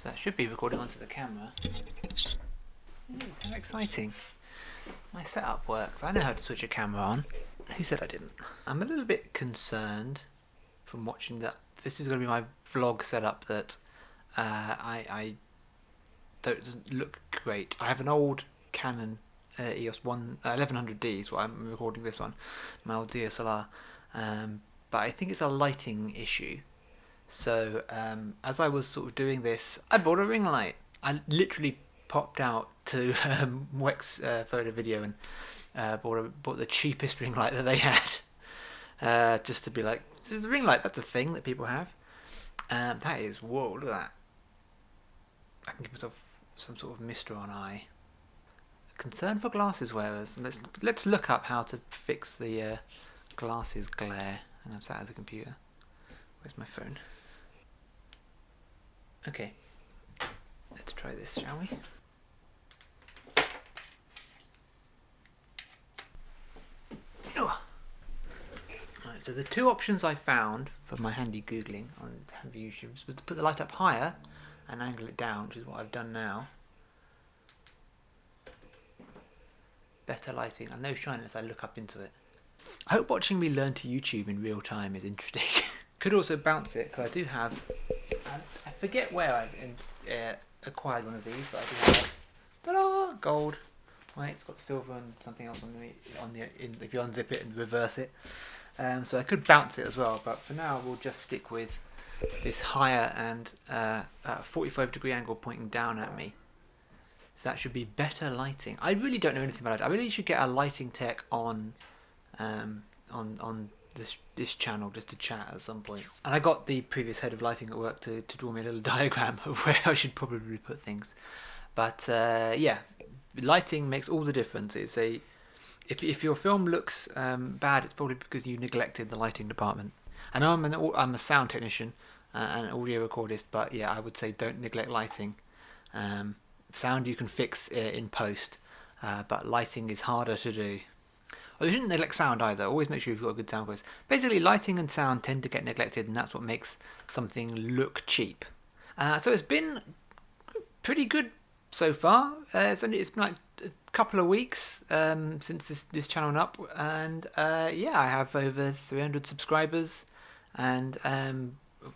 So that should be recording onto the camera. It is, how exciting. My setup works. I know how to switch a camera on. Who said I didn't? I'm a little bit concerned from watching that. This is going to be my vlog setup that I doesn't look great. I have an old Canon EOS 1100D is what I'm recording this on, my old DSLR, but I think it's a lighting issue. So as I was sort of doing this, I bought a ring light. I literally popped out to Wex Photo Video and bought the cheapest ring light that they had, just to be like, this is a ring light, that's a thing that people have. That is, whoa, look at that. I can give myself some sort of mister on eye. Concern for glasses wearers. Let's look up how to fix the glasses glare. And I'm sat at the computer. Where's my phone? Okay, let's try this, shall we? Oh. Right, so the two options I found for my handy googling on YouTube was to put the light up higher and angle it down, which is what I've done now. Better lighting. I know shine as I look up into it. I hope watching me learn to YouTube in real time is interesting. Could also bounce it, because I do have, I forget where I've acquired one of these, but I do have, ta-da, gold. Right, it's got silver and something else if you unzip it and reverse it. So I could bounce it as well, but for now we'll just stick with this higher and 45-degree angle pointing down at me. So that should be better lighting. I really don't know anything about it. I really should get a lighting tech on this channel just to chat at some point. And I got the previous head of lighting at work to draw me a little diagram of where I should probably put things. But yeah, lighting makes all the difference. It's if your film looks bad, it's probably because you neglected the lighting department. I know I'm a sound technician and an audio recordist, but yeah, I would say don't neglect lighting. Sound you can fix in post, but lighting is harder to do. Well, you shouldn't neglect sound either. Always make sure you've got a good sound voice. Basically, lighting and sound tend to get neglected, and that's what makes something look cheap. So it's been pretty good so far. It's been like a couple of weeks since this channel went up, and yeah, I have over 300 subscribers, and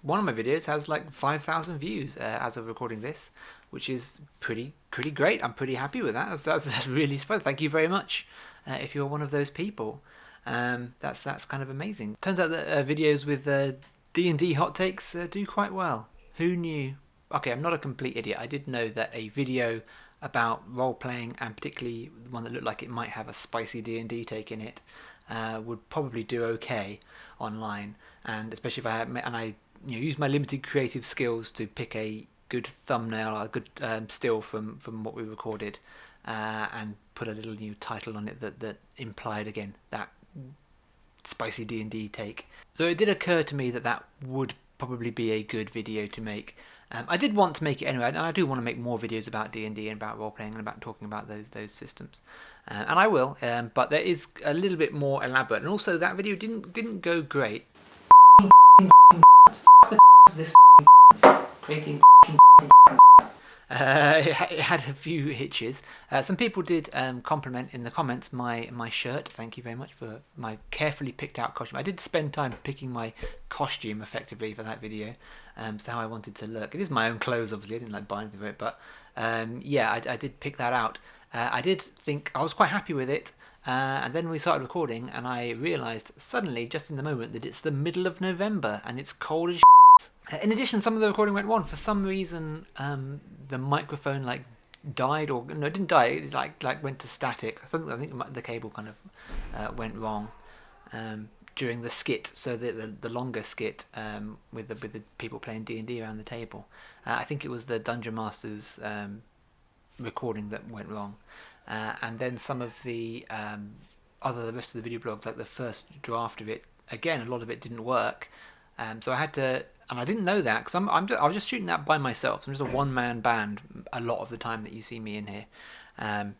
one of my videos has like 5,000 views as of recording this, which is pretty great. I'm pretty happy with that. That's really special. Thank you very much if you're one of those people. That's kind of amazing. Turns out that videos with D&D hot takes do quite well. Who knew? Okay, I'm not a complete idiot. I did know that a video about role-playing, and particularly one that looked like it might have a spicy D&D take in it, would probably do okay online, and especially if I use my limited creative skills to pick a good thumbnail or a good still from what we recorded, and put a little new title on it that implied again that spicy D&D take. So it did occur to me that would probably be a good video to make. I did want to make it anyway, and I do want to make more videos about D&D and about role-playing and about talking about those systems, and I will. But there is a little bit more elaborate, and also that video didn't go great. This creating. It had a few hitches. Some people did compliment in the comments my shirt. Thank you very much for my carefully picked out costume. I did spend time picking my costume effectively for that video, so how I wanted to look. It is my own clothes, obviously. I didn't like buying for it, but yeah, I did pick that out. I did think I was quite happy with it, and then we started recording, and I realised suddenly, just in the moment, that it's the middle of November and it's cold as shit. In addition, some of the recording went wrong. For some reason, the microphone died, or no, it didn't die. It like went to static. I think the cable kind of went wrong during the skit. So the longer skit with the people playing D&D around the table. I think it was the Dungeon Masters recording that went wrong, and then some of the rest of the video blogs, like the first draft of it. Again, a lot of it didn't work. So I had to, and I didn't know that because I was just shooting that by myself. I'm just a one-man band a lot of the time that you see me in here. So I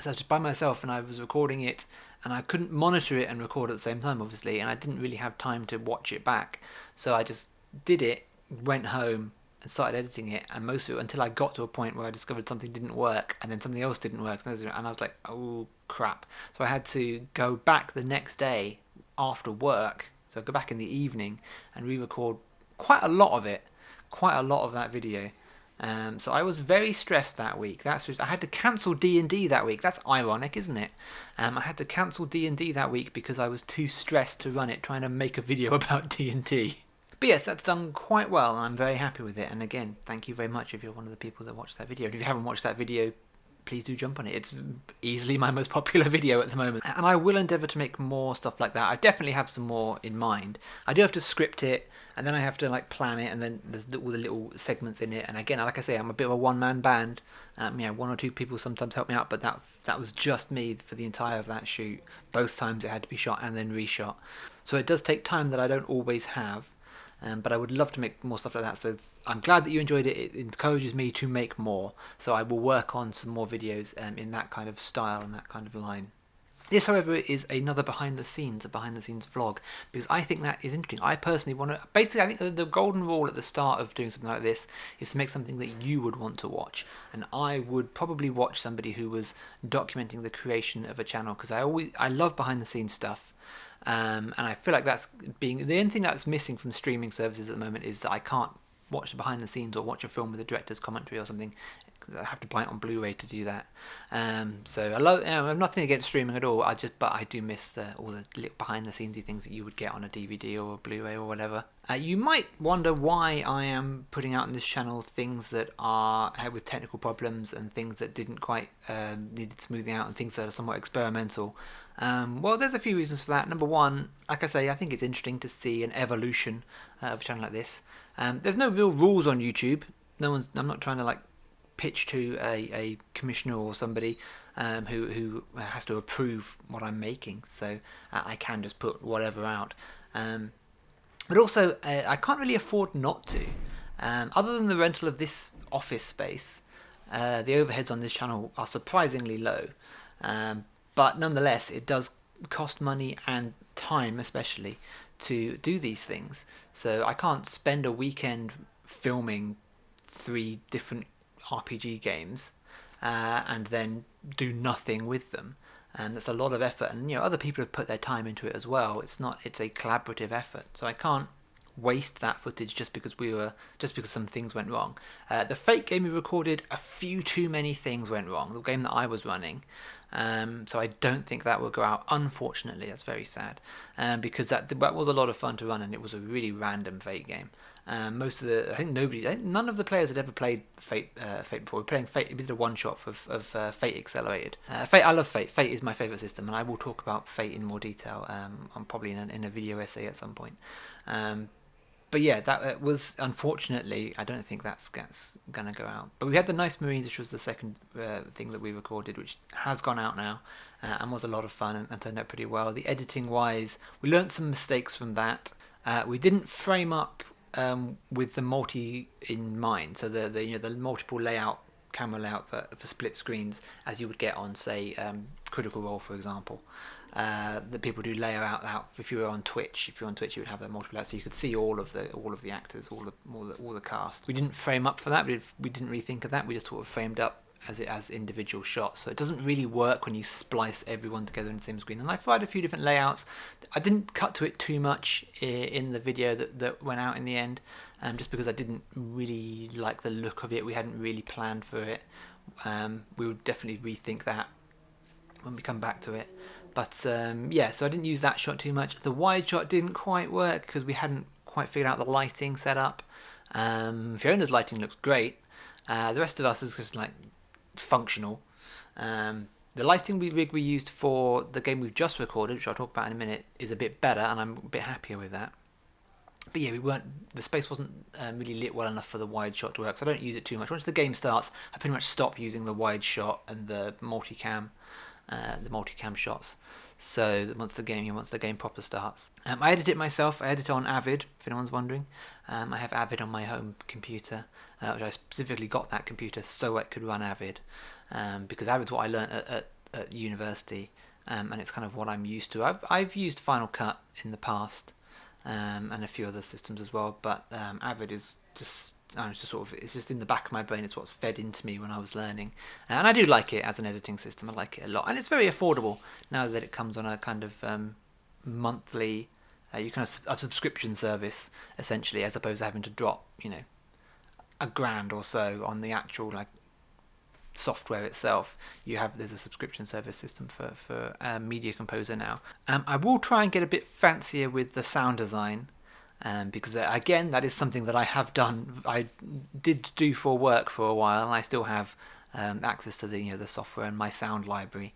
was just by myself, and I was recording it, and I couldn't monitor it and record at the same time, obviously, and I didn't really have time to watch it back. So I just did it, went home, and started editing it, and most of it until I got to a point where I discovered something didn't work, and then something else didn't work, and I was like, oh crap. So I had to go back the next day after work, so I go back in the evening and re-record quite a lot of it, quite a lot of that video. So I was very stressed that week. I had to cancel D&D that week. That's ironic, isn't it? I had to cancel D&D that week because I was too stressed to run it, trying to make a video about D&D. But yes, that's done quite well, and I'm very happy with it. And again, thank you very much if you're one of the people that watched that video. If you haven't watched that video, please do jump on it. It's easily my most popular video at the moment. And I will endeavour to make more stuff like that. I definitely have some more in mind. I do have to script it, and then I have to like plan it, and then there's all the little segments in it. And again, like I say, I'm a bit of a one-man band. One or two people sometimes help me out, but that was just me for the entire of that shoot. Both times it had to be shot and then reshot. So it does take time that I don't always have. But I would love to make more stuff like that, so I'm glad that you enjoyed it. It encourages me to make more, so I will work on some more videos in that kind of style and that kind of line. This, however, is another behind the scenes vlog, because I think that is interesting. I personally want to, basically I think the golden rule at the start of doing something like this is to make something that you would want to watch, and I would probably watch somebody who was documenting the creation of a channel, because I love behind the scenes stuff. And I feel like that's the only thing that's missing from streaming services at the moment is that I can't watch the behind the scenes or watch a film with a director's commentary or something. I have to buy it on Blu-ray to do that. So I have nothing against streaming at all. But I do miss all the little behind the scenesy things that you would get on a DVD or a Blu-ray or whatever. You might wonder why I am putting out on this channel things that are with technical problems and things that didn't quite needed smoothing out and things that are somewhat experimental. Well, there's a few reasons for that. Number one, like I say, I think it's interesting to see an evolution of a channel like this. There's no real rules on YouTube. I'm not trying to pitch to a commissioner or somebody who has to approve what I'm making. So I can just put whatever out. But also, I can't really afford not to. Other than the rental of this office space, the overheads on this channel are surprisingly low. But nonetheless, it does cost money and time, especially, to do these things. So I can't spend a weekend filming 3 different RPG games and then do nothing with them. And that's a lot of effort. And other people have put their time into it as well. It's a collaborative effort. So I can't waste that footage just because some things went wrong. The Fate game we recorded, a few too many things went wrong. The game that I was running. So I don't think that will go out. Unfortunately, that's very sad, because that was a lot of fun to run, and it was a really random Fate game. None of the players had ever played Fate before. We're playing Fate. It was a one-shot of Fate Accelerated. I love Fate. Fate is my favourite system, and I will talk about Fate in more detail. I'm probably in a video essay at some point. But yeah, that was, unfortunately, I don't think that's going to go out. But we had the Nice Marines, which was the second thing that we recorded, which has gone out now and was a lot of fun and turned out pretty well. The editing-wise, we learnt some mistakes from that. We didn't frame up with the multi in mind, so the multiple camera layout for split screens, as you would get on, say, Critical Role, for example. That people do layer out. If you were on Twitch, you would have that multiple layout, so you could see all of the actors, all the cast. We didn't frame up for that. We didn't really think of that. We just sort of framed up as individual shots. So it doesn't really work when you splice everyone together in the same screen. And I've tried a few different layouts. I didn't cut to it too much in the video that went out in the end, just because I didn't really like the look of it. We hadn't really planned for it. We would definitely rethink that when we come back to it. But yeah, so I didn't use that shot too much. The wide shot didn't quite work because we hadn't quite figured out the lighting setup. Fiona's lighting looks great. The rest of us is just functional. The lighting rig we used for the game we've just recorded, which I'll talk about in a minute, is a bit better, and I'm a bit happier with that. But yeah, the space wasn't really lit well enough for the wide shot to work, so I don't use it too much. Once the game starts, I pretty much stop using the wide shot and the multicam shots. So once the game proper starts, I edit it myself. I edit on Avid, if anyone's wondering. I have Avid on my home computer, which I specifically got that computer so it could run Avid, because Avid's what I learnt at university, and it's kind of what I'm used to. I've used Final Cut in the past, and a few other systems as well, but Avid is just it's just it's just in the back of my brain. It's what's fed into me when I was learning, and I do like it as an editing system. I like it a lot, and it's very affordable now that it comes on a kind of monthly, a subscription service essentially, as opposed to having to drop £1,000 or so on the actual software itself. There's a subscription service system for Media Composer now. I will try and get a bit fancier with the sound design, because again, that is something that I have done. I did do for work for a while, and I still have access to the software and my sound library.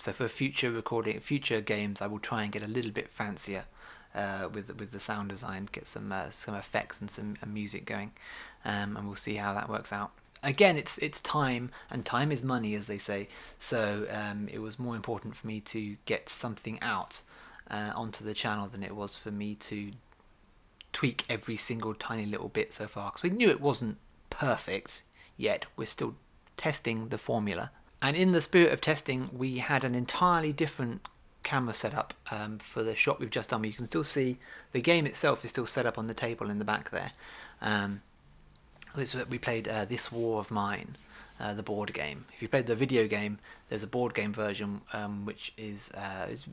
So for future games, I will try and get a little bit fancier with the sound design, get some effects and some music going, and we'll see how that works out. Again, it's time, and time is money, as they say. So it was more important for me to get something out onto the channel than it was for me to tweak every single tiny little bit so far, because we knew it wasn't perfect yet. We're still testing the formula, and in the spirit of testing, we had an entirely different camera setup for the shot we've just done. You can still see the game itself is still set up on the table in the back there. We played This War of Mine, the board game. If you played the video game, there's a board game version which is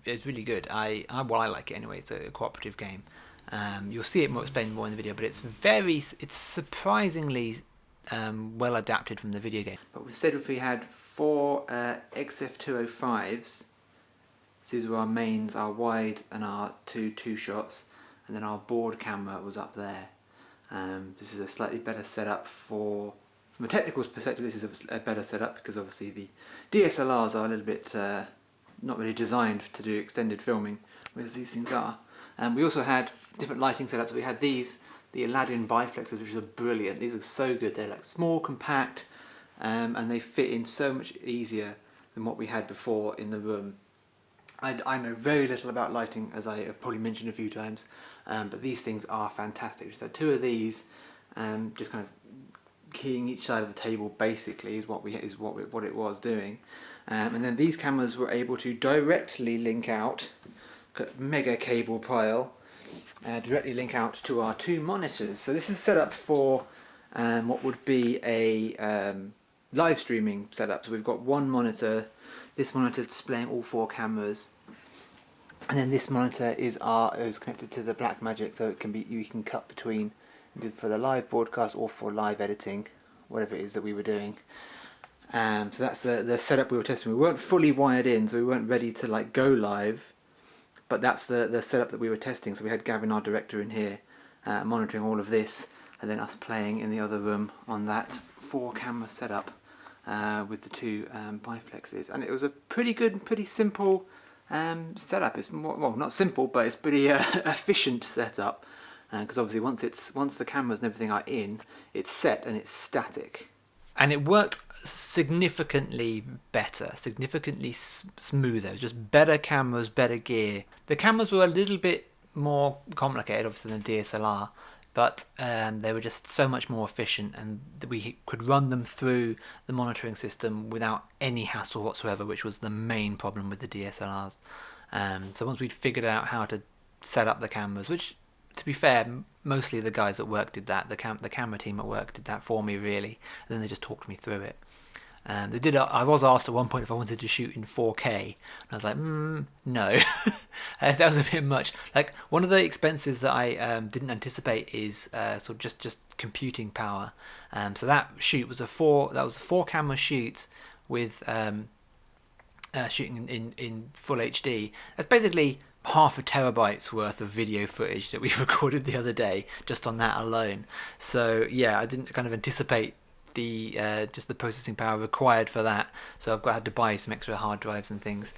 really good. I like it anyway. It's a cooperative game. You'll see it more explained more in the video, but it's surprisingly well adapted from the video game. But instead, if we had 4 XF205s, these were our mains, our wide and our two shots, and then our board camera was up there. This is a slightly better setup from a technical perspective. This is a better setup because obviously the DSLRs are a little bit not really designed to do extended filming, whereas these things are. We also had different lighting setups. We had the Aladdin biflexes, which are brilliant. These are so good. They're small, compact, and they fit in so much easier than what we had before in the room. I know very little about lighting, as I have probably mentioned a few times, but these things are fantastic. Just had 2 of these, just kind of keying each side of the table basically is what it was doing, and then these cameras were able to directly link out, mega cable pile, directly link out to our 2 monitors. So this is set up for what would be a live streaming setup. So we've got one monitor. This monitor displaying all 4 cameras, and then this monitor is connected to the Blackmagic, so you can cut between for the live broadcast or for live editing, whatever it is that we were doing. So that's the setup we were testing. We weren't fully wired in, so we weren't ready to go live, but that's the setup that we were testing. So we had Gavin, our director, in here monitoring all of this, and then us playing in the other room on that 4 camera setup. With the 2 biflexes, and it was a pretty good and pretty simple setup. It's not simple, but it's pretty efficient setup, because obviously once the cameras and everything are in, it's set and it's static, and it worked significantly better, significantly smoother. It was just better cameras, better gear. The cameras were a little bit more complicated, obviously, than a DSLR. But they were just so much more efficient, and we could run them through the monitoring system without any hassle whatsoever, which was the main problem with the DSLRs. So once we'd figured out how to set up the cameras, which, to be fair, mostly the guys at work did that. The camera team at work did that for me, really, and then they just talked me through it. I was asked at one point if I wanted to shoot in 4K, and I was like, no. That was a bit much. One of the expenses that I didn't anticipate is sort of just computing power. So that shoot was a 4 camera shoot with shooting in full HD. That's basically half a terabyte's worth of video footage that we recorded the other day just on that alone. So yeah, I didn't kind of anticipate just the processing power required for that, so had to buy some extra hard drives and things,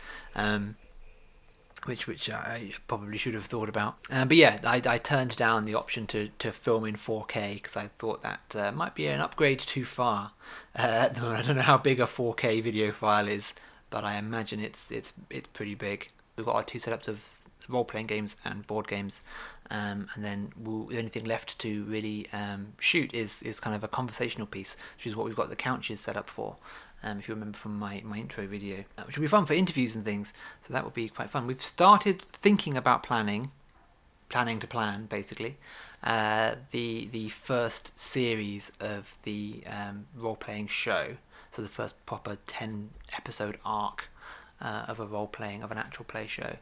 which I probably should have thought about. But yeah, I turned down the option to film in 4K because I thought that might be an upgrade too far. I don't know how big a 4K video file is, but I imagine it's pretty big. We've got our 2 setups of role-playing games and board games, and then the only thing left to really shoot is kind of a conversational piece, which is what we've got the couches set up for, if you remember from my intro video, which will be fun for interviews and things, so that would be quite fun. We've started thinking about planning to plan, basically, the first series of the role-playing show, so the first proper 10 episode arc of an actual play show.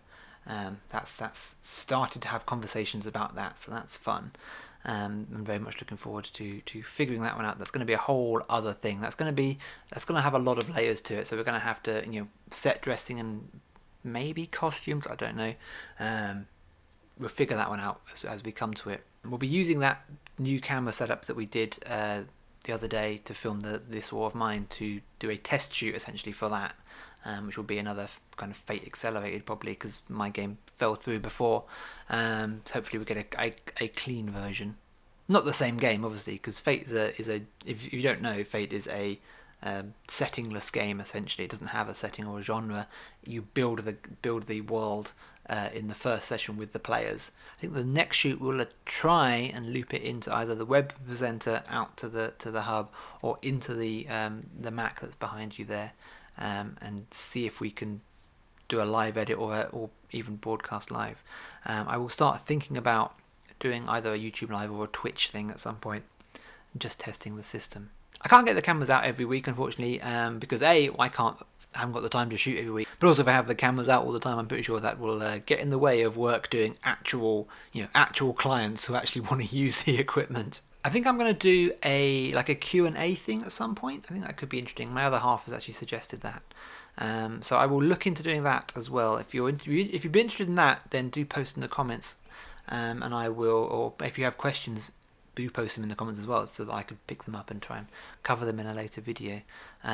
That's started to have conversations about that, so that's fun. I'm very much looking forward to figuring that one out. That's going to be a whole other thing. That's going to have a lot of layers to it. So we're going to have to, set dressing and maybe costumes. I don't know. We'll figure that one out as we come to it. We'll be using that new camera setup that we did the other day to film this War of Mine to do a test shoot essentially for that. Which will be another kind of Fate accelerated probably, because my game fell through before. So hopefully we get a clean version. Not the same game, obviously, because Fate is a if you don't know, Fate is a settingless game essentially. It doesn't have a setting or a genre. You build the world in the first session with the players. I think the next shoot we'll try and loop it into either the web presenter out to the hub or into the Mac that's behind you there. And see if we can do a live edit or even broadcast live. I will start thinking about doing either a YouTube live or a Twitch thing at some point, and just testing the system. I can't get the cameras out every week, unfortunately, because I haven't got the time to shoot every week. But also, if I have the cameras out all the time, I'm pretty sure that will get in the way of work doing actual clients who actually want to use the equipment. I think I'm going to do a Q&A thing at some point. I think that could be interesting. My other half has actually suggested that. So I will look into doing that as well. If you've been interested in that, then do post in the comments, and I will. Or if you have questions, do post them in the comments as well, so that I could pick them up and try and cover them in a later video.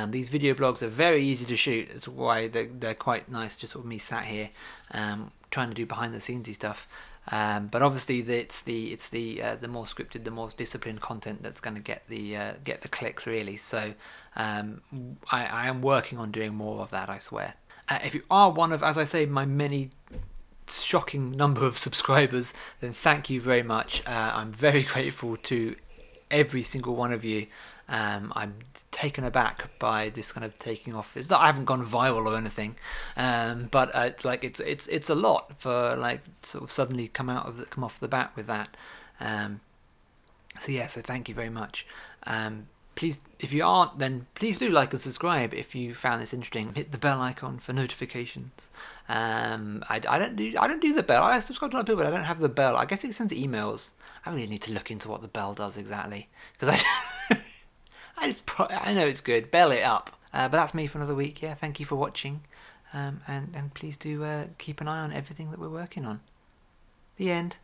These video blogs are very easy to shoot. That's why they're quite nice. Just sort of me sat here, trying to do behind the scenesy stuff. But obviously, it's the more scripted, the more disciplined content that's going to get the clicks really. So I am working on doing more of that, I swear. If you are one of, as I say, my many shocking number of subscribers, then thank you very much. I'm very grateful to every single one of you. I'm taken aback by this kind of taking off. It's not, I haven't gone viral or anything, but it's a lot for sort of suddenly come off the bat with that. So thank you very much. Please, if you aren't, then please do like and subscribe if you found this interesting. Hit the bell icon for notifications. I don't do the bell. I subscribe to a lot of people, but I don't have the bell. I guess it sends emails. I really need to look into what the bell does exactly, because I know it's good. Bell it up. But that's me for another week. Yeah, thank you for watching, and please do keep an eye on everything that we're working on. The end.